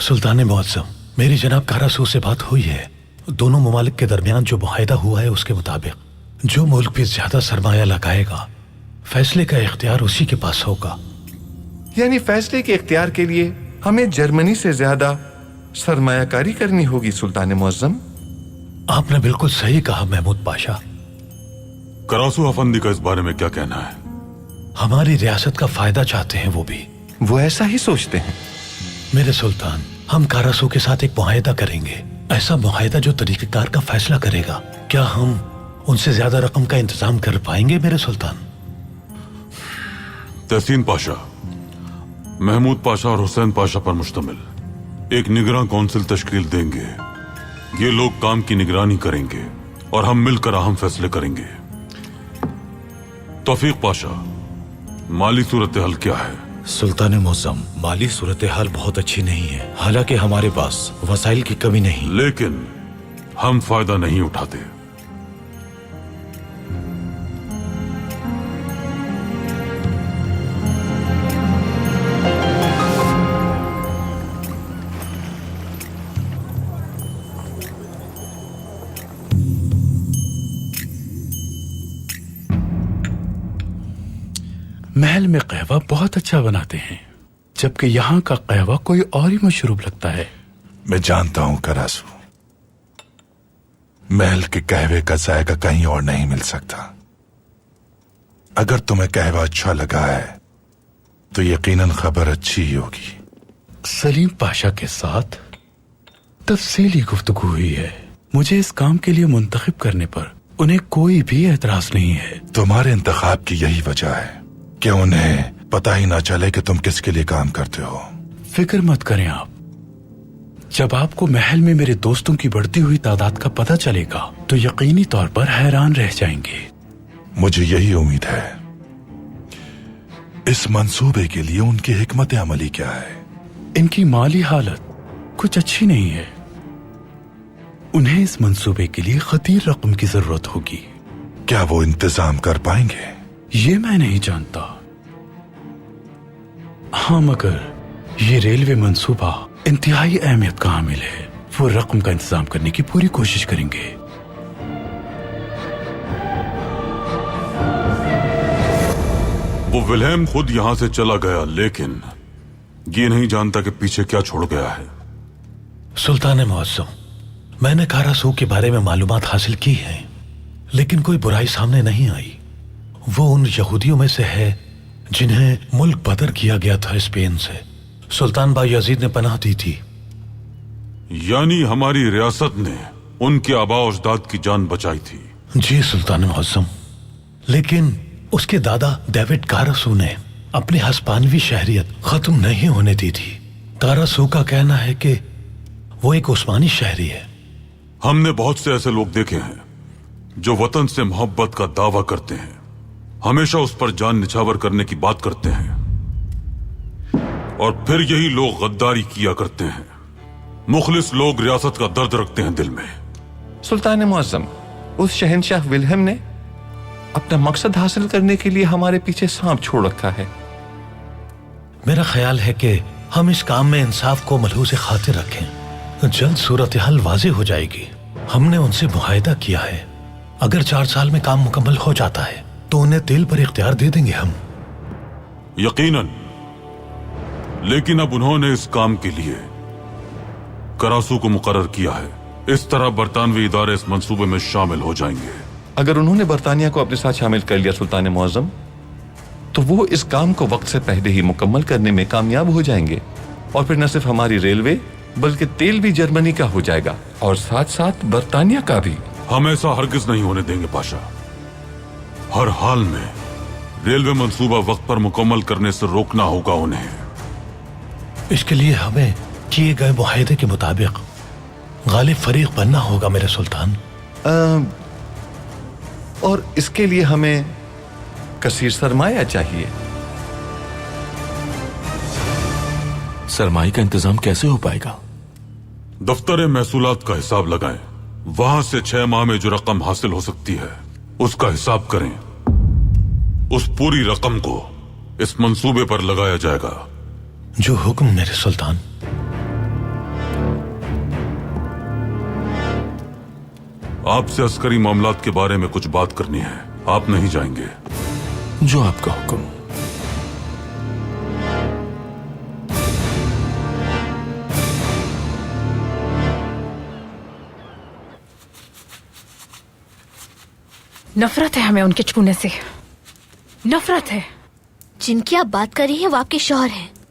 सुल्तान मुअज़्ज़म, मेरी जनाब कारासू से बात हुई है। दोनों ममालिक के दरमियान जो मुआहिदा हुआ है उसके मुताबिक जो मुल्क भी ज्यादा सरमाया लगाएगा फैसले का इख्तियार उसी के पास होगा। यानी फैसले के इख्तियार के लिए हमें जर्मनी से ज्यादा सरमायाकारी करनी होगी सुल्तान मुअज़्ज़म। आपने बिल्कुल सही कहा महमूद पाशा। करासू अफंदी का इस बारे में क्या कहना है? हमारी रियासत का फायदा चाहते हैं वो भी। वो ऐसा ही सोचते हैं। मेरे सुल्तान, हम कारासू के साथ एक मुआहिदा करेंगे, ऐसा मुआहिदा जो तरीक़ेकार का फैसला करेगा। क्या हम उनसे ज्यादा रकम का इंतजाम कर पाएंगे मेरे सुल्तान? तहसीन पाशा, महमूद पाशा और हुसैन पाशा पर मुश्तमिल एक निगरान कौंसिल तश्कील देंगे। ये लोग काम की निगरानी करेंगे और हम मिलकर अहम फैसले करेंगे। तौफीक पाशा, माली सूरत हाल क्या है? सुल्तान मुअज़्ज़म, माली सूरत हाल बहुत अच्छी नहीं है। हालांकि हमारे पास वसाइल की कमी नहीं, लेकिन हम फायदा नहीं उठाते। महल में कहवा बहुत अच्छा बनाते हैं, जबकि यहाँ का कहवा कोई और ही मशरूब लगता है। मैं जानता हूं करासू, महल के कहवे का जायका कहीं और नहीं मिल सकता। अगर तुम्हें कहवा अच्छा लगा है तो यकीनन खबर अच्छी ही होगी। सलीम पाशा के साथ तफसीली गुफ्तगू हुई है। मुझे इस काम के लिए मुंतखब करने पर उन्हें कोई भी एतराज नहीं है। तुम्हारे इंतखाब की यही वजह है कि उन्हें पता ही ना चले कि तुम किसके लिए काम करते हो। फिक्र मत करें आप। जब आपको महल में मेरे दोस्तों की बढ़ती हुई तादाद का पता चलेगा तो यकीनी तौर पर हैरान रह जाएंगे। मुझे यही उम्मीद है। इस मंसूबे के लिए उनकी हिकमत अमली क्या है? इनकी माली हालत कुछ अच्छी नहीं है। उन्हें इस मंसूबे के लिए खतीर रकम की जरूरत होगी। क्या वो इंतजाम कर पाएंगे? ये मैं नहीं जानता। हाँ, मगर ये रेलवे मंसूबा इंतहाई अहमियत का हामिल है। वो रकम का इंतजाम करने की पूरी कोशिश करेंगे। वो विल्हेम खुद यहां से चला गया, लेकिन ये नहीं जानता कि पीछे क्या छोड़ गया है। सुल्तान मुअज़्ज़म, मैंने कारासू के बारे में मालूमात हासिल की है, लेकिन कोई बुराई सामने नहीं आई। वो उन यहूदियों में से है जिन्हें मुल्क बदर किया गया था स्पेन से। सुल्तान बायजीद ने पनाह दी थी। यानी हमारी रियासत ने उनके आबा अजदाद की जान बचाई थी। जी सुल्तान मुअज़्ज़म, लेकिन उसके दादा डेविड कारासू ने अपनी हस्पानवी शहरियत खत्म नहीं होने दी थी। कारासू का कहना है कि वो एक उस्मानी शहरी है। हमने बहुत से ऐसे लोग देखे हैं जो वतन से मोहब्बत का दावा करते हैं, हमेशा उस पर जान निछावर करने की बात करते हैं, और फिर यही लोग गद्दारी किया करते हैं। मुखलिस लोग रियासत का दर्द रखते हैं दिल में। सुल्तान मुअज़्ज़म, उस शहंशाह विल्हेम ने अपना मकसद हासिल करने के लिए हमारे पीछे सांप छोड़ रखा है। मेरा ख्याल है कि हम इस काम में इंसाफ को मलहूज़ खातिर रखें। जल्द सूरत हाल वाज़ेह हो जाएगी। हमने उनसे मुआहिदा किया है, अगर 4 साल में काम मुकम्मल हो जाता है तो उन्हें तेल पर इख्तियार दे देंगे हम। यकीनन, लेकिन अब उन्होंने इस काम के लिए करासू को मुकर्रर किया है। इस तरह बरतानवी इदारे इस मंसूबे में शामिल हो जाएंगे। अगर उन्होंने बरतानिया को अपने साथ शामिल कर लिया सुल्तान मुअज़्ज़म, तो वो इस काम को वक्त से पहले ही मुकम्मल करने में कामयाब हो जाएंगे, और फिर न सिर्फ हमारी रेलवे बल्कि तेल भी जर्मनी का हो जाएगा, और साथ साथ बरतानिया का भी। हम ऐसा हरगिज नहीं होने देंगे पाशा। हर हाल में रेलवे मंसूबा वक्त पर मुकम्मल करने से रोकना होगा उन्हें। इसके लिए हमें किए गए मुआहिदे के मुताबिक गालिब फरीक बनना होगा मेरे सुल्तान। और इसके लिए हमें कसीर सरमाया चाहिए। सरमाई का इंतजाम कैसे हो पाएगा? दफ्तर महसूलात का हिसाब लगाएं। वहां से 6 माह में जो रकम हासिल हो सकती है उसका हिसाब करें। उस पूरी रकम को इस मंसूबे पर लगाया जाएगा। जो हुक्म मेरे सुल्तान। आपसे अस्करी मामलात के बारे में कुछ बात करनी है। आप नहीं जाएंगे? जो आपका हुक्म। नफरत है हमें उनके छूने से, नफरत है। जिनकी आप बात कर रही हैं वो आपके शौहर हैं।